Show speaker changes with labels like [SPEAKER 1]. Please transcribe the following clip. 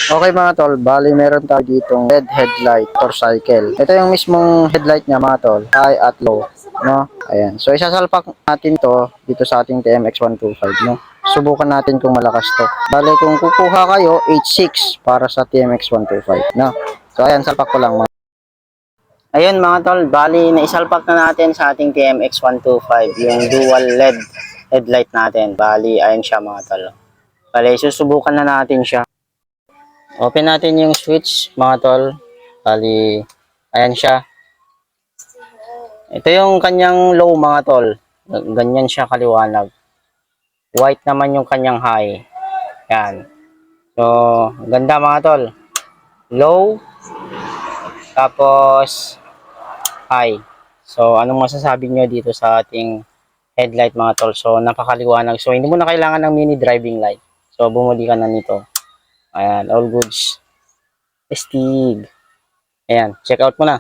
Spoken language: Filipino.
[SPEAKER 1] Okay mga tol, bali meron tayo ditong red headlight motorcycle. Ito yung mismong headlight niya mga tol, high at low, no? Ayan. So isasalpak natin to dito sa ating TMX125, no? Subukan natin kung malakas to. Bali kung kukuha kayo, 8.6 para sa TMX125, no? So ayan, salpak ko lang mga. Ayun mga tol, bali naisalpak na natin sa ating TMX125 yung dual LED headlight natin. Bali ayun siya mga tol. Bali susubukan na natin siya. Open natin yung switch mga tol. Bali, ayan siya. Ito yung kanyang low mga tol. Ganyan siya kaliwanag. White naman yung kanyang high. Yan. So, ganda mga tol. Low, tapos high. So, anong masasabi nyo dito sa ating headlight mga tol? So, napakaliwanag. So, hindi mo na kailangan ng mini driving light. So, bumuli ka na nito. Ayan, all goods. Estig. Ayan, check out mo na.